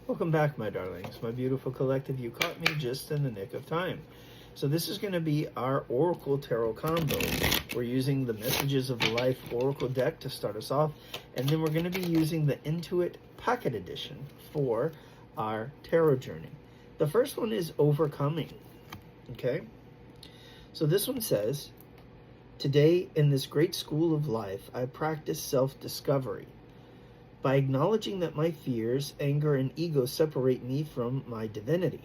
Welcome back, my darlings, my beautiful collective. You caught me just in the nick of time. So this is going to be our Oracle Tarot combo. We're using the Messages of Life Oracle deck to start us off, and then we're going to be using the Intuit Pocket Edition for our tarot journey. The first one is Overcoming, okay? So this one says, today in this great school of life, I practice self-discovery. By acknowledging that my fears, anger, and ego separate me from my divinity,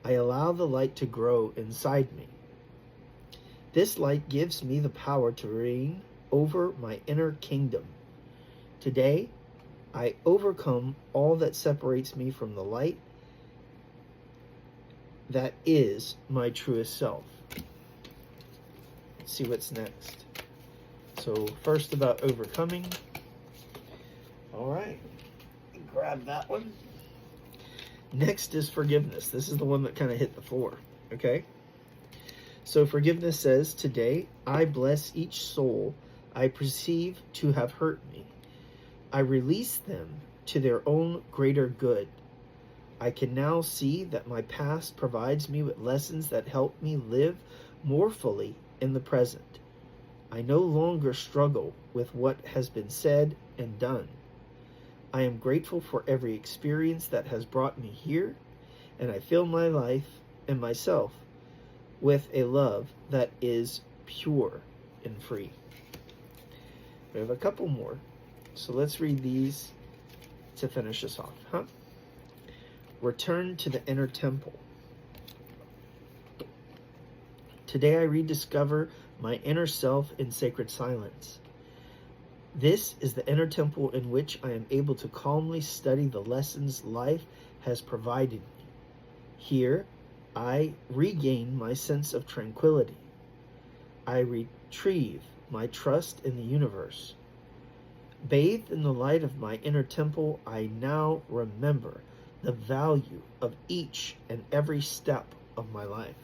I allow the light to grow inside me. This light gives me the power to reign over my inner kingdom. Today, I overcome all that separates me from the light that is my truest self. Let's see what's next. So first about overcoming. All right, grab that one. Next is forgiveness. This is the one that kind of hit the floor, okay? So forgiveness says, today I bless each soul I perceive to have hurt me. I release them to their own greater good. I can now see that my past provides me with lessons that help me live more fully in the present. I no longer struggle with what has been said and done. I am grateful for every experience that has brought me here, and I fill my life and myself with a love that is pure and free. We have a couple more, so let's read these to finish us off, huh? Return to the inner temple. Today I rediscover my inner self in sacred silence. This is the inner temple in which I am able to calmly study the lessons life has provided me. Here, I regain my sense of tranquility. I retrieve my trust in the universe. Bathed in the light of my inner temple, I now remember the value of each and every step of my life.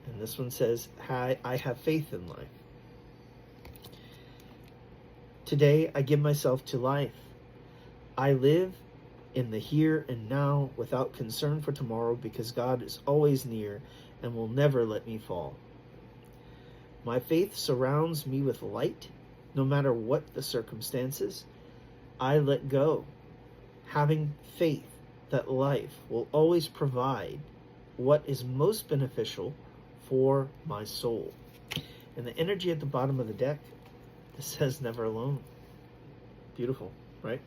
And this one says, I have faith in life. Today, I give myself to life. I live in the here and now without concern for tomorrow because God is always near and will never let me fall. My faith surrounds me with light, no matter what the circumstances. I let go, having faith that life will always provide what is most beneficial for my soul. And the energy at the bottom of the deck, it says never alone. Beautiful, right?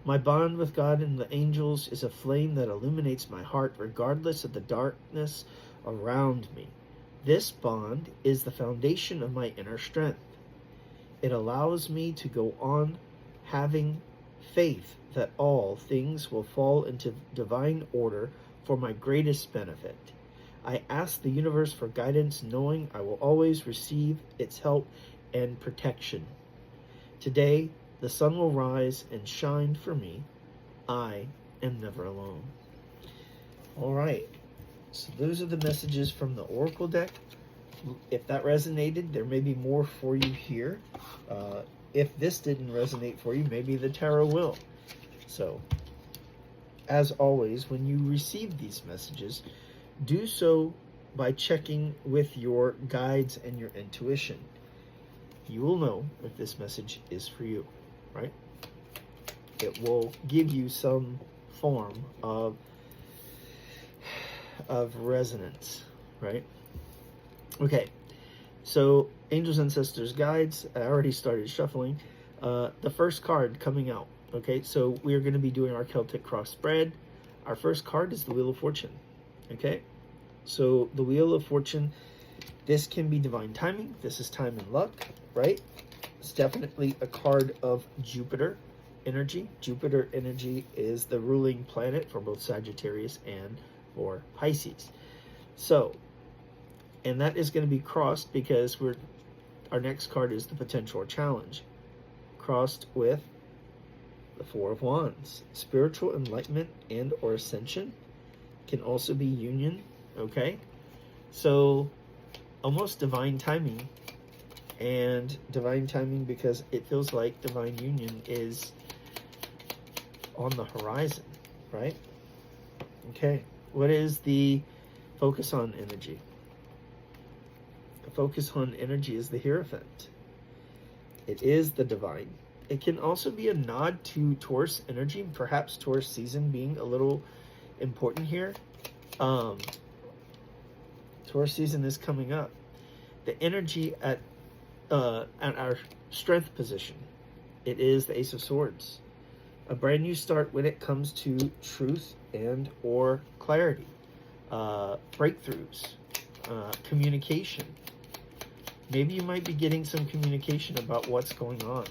My bond with God and the angels is a flame that illuminates my heart regardless of the darkness around me. This bond is the foundation of my inner strength. It allows me to go on having faith that all things will fall into divine order for my greatest benefit. I ask the universe for guidance, knowing I will always receive its help and protection. Today, the sun will rise and shine for me. I am never alone. All right, so those are the messages from the Oracle deck. If that resonated, there may be more for you here. If this didn't resonate for you, maybe the tarot will. So, as always, when you receive these messages, do so by checking with your guides and your intuition. You will know if this message is for you, right? It will give you some form of resonance, right? Okay, so angels, ancestors, guides. I already started shuffling. The first card coming out. Okay, so we are going to be doing our Celtic cross spread. Our first card is the Wheel of Fortune. Okay, so the Wheel of Fortune, this can be divine timing. This is time and luck, right? It's definitely a card of Jupiter energy. Jupiter energy is the ruling planet for both Sagittarius and for Pisces. So, and that is going to be crossed because our next card is the potential challenge, crossed with the Four of Wands. Spiritual enlightenment and or ascension can also be union, okay? So almost divine timing, and divine timing because it feels like divine union is on the horizon, right? Okay, what is the focus on energy? The focus on energy is the Hierophant. It is the divine. It can also be a nod to Taurus energy, perhaps Taurus season being a little important here. Taurus season is coming up. The energy at our strength position, it is the Ace of Swords. A brand new start when it comes to truth and or clarity, breakthroughs, communication. Maybe you might be getting some communication about what's going on,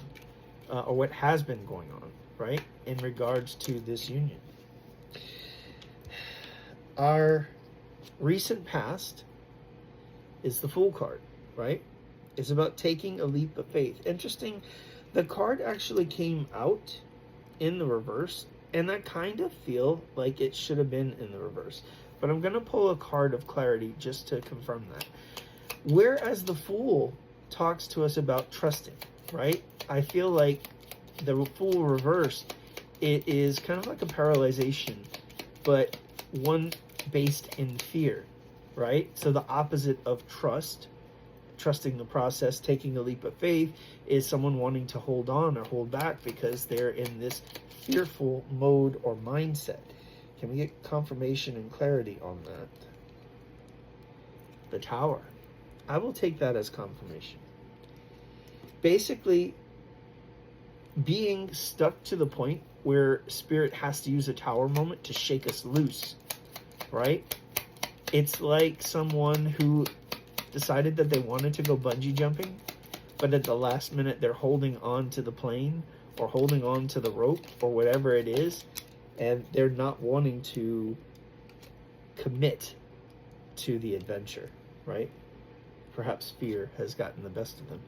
or what has been going on, right, in regards to this union. Our recent past is the Fool card, right? It's about taking a leap of faith. Interesting, the card actually came out in the reverse, and I kind of feel like it should have been in the reverse. But I'm going to pull a card of clarity just to confirm that. Whereas the Fool talks to us about trusting, right? I feel like the Fool reverse, it is kind of like a paralyzation, but one based in fear, right? So the opposite of trust, trusting the process, taking a leap of faith, is someone wanting to hold on or hold back because they're in this fearful mode or mindset. Can we get confirmation and clarity on that? The Tower. I will take that as confirmation. Basically, being stuck to the point where Spirit has to use a Tower moment to shake us loose, right? It's like someone who decided that they wanted to go bungee jumping, but at the last minute they're holding on to the plane or holding on to the rope or whatever it is, and they're not wanting to commit to the adventure, right? Perhaps fear has gotten the best of them.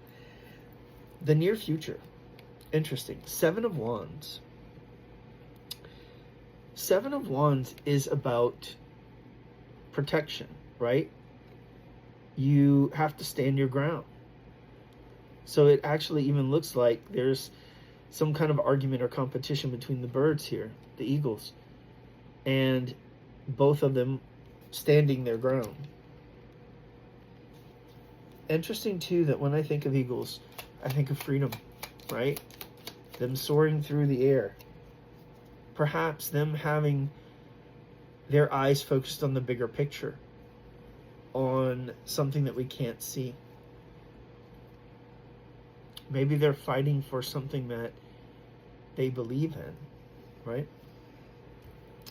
The near future. Interesting. Seven of Wands. Seven of Wands is about protection, right? You have to stand your ground. So it actually even looks like there's some kind of argument or competition between the birds here, the eagles, and both of them standing their ground. Interesting too that when I think of eagles, I think of freedom, right? Them soaring through the air. Perhaps them having their eyes focused on the bigger picture, on something that we can't see. Maybe they're fighting for something that they believe in, right?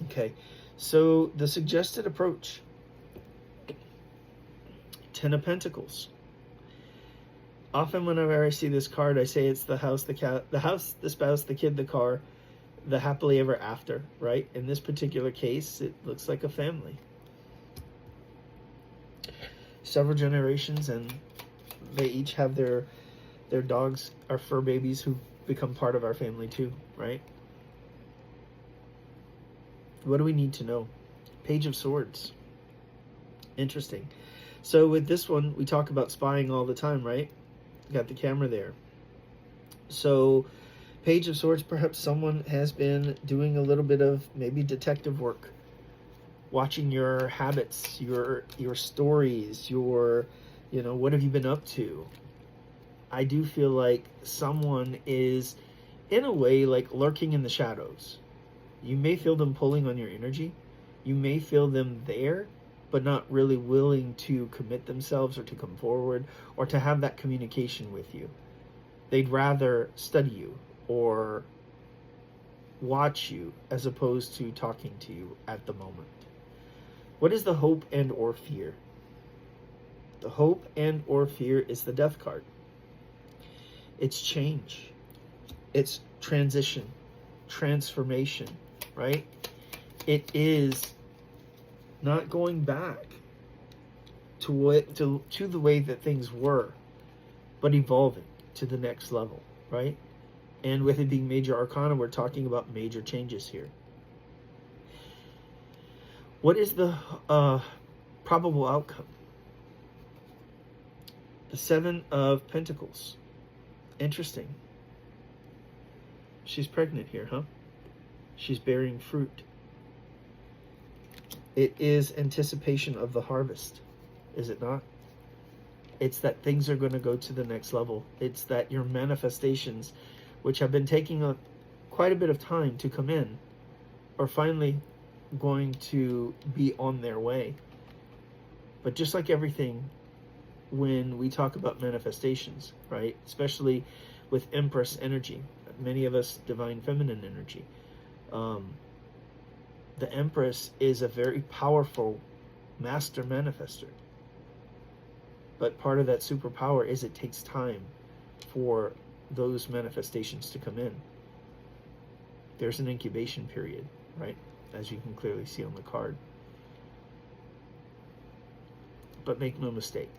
Okay, so the suggested approach. Ten of Pentacles. Often whenever I see this card, I say it's the house, the cat, the house, the spouse, the kid, the car, the happily ever after, right? In this particular case, it looks like a family. Several generations, and they each have their dogs, our fur babies, who become part of our family too, right? What do we need to know? Page of Swords. Interesting. So with this one, we talk about spying all the time, right? Got the camera there. So Page of Swords, perhaps someone has been doing a little bit of maybe detective work, watching your habits, your stories, your, what have you been up to? I do feel like someone is, in a way, like lurking in the shadows. You may feel them pulling on your energy. You may feel them there, but not really willing to commit themselves or to come forward or to have that communication with you. They'd rather study you or watch you as opposed to talking to you at the moment. What is the hope and or fear? The hope and or fear is the Death card. It's change. It's transition, transformation, right? It is not going back to the way that things were, but evolving to the next level, right? And with it being major arcana, we're talking about major changes here. What is the probable outcome? The Seven of Pentacles. Interesting. She's pregnant here, huh? She's bearing fruit. It is anticipation of the harvest, is it not? It's that things are going to go to the next level. It's that your manifestations, which have been taking quite a bit of time to come in, are finally going to be on their way. But just like everything, when we talk about manifestations, right, especially with Empress energy, many of us divine feminine energy, the Empress is a very powerful master manifester. But part of that superpower is it takes time for those manifestations to come in. There's an incubation period, right? As you can clearly see on the card. But make no mistake,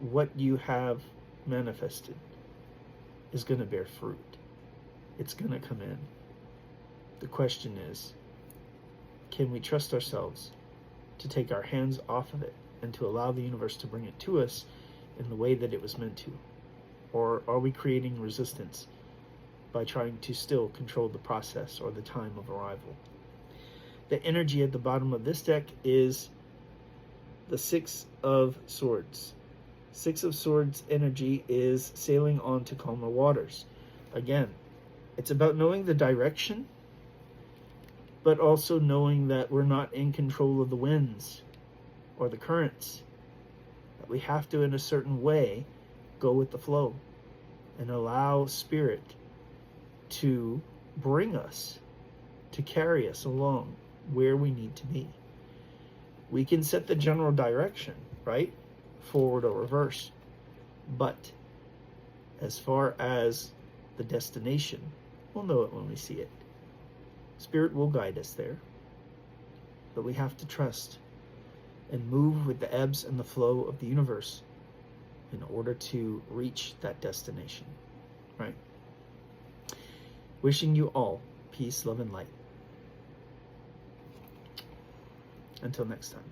what you have manifested is going to bear fruit. It's going to come in. The question is, can we trust ourselves to take our hands off of it and to allow the universe to bring it to us in the way that it was meant to? Or are we creating resistance by trying to still control the process or the time of arrival? The energy at the bottom of this deck is the Six of Swords. Six of Swords energy is sailing on to calmer waters. Again, it's about knowing the direction, but also knowing that we're not in control of the winds or the currents. That we have to, in a certain way, go with the flow and allow Spirit to bring us, to carry us along where we need to be. We can set the general direction, right? Forward or reverse. But as far as the destination, we'll know it when we see it. Spirit will guide us there. But we have to trust and move with the ebbs and the flow of the universe in order to reach that destination, right? Wishing you all peace, love, and light. Until next time.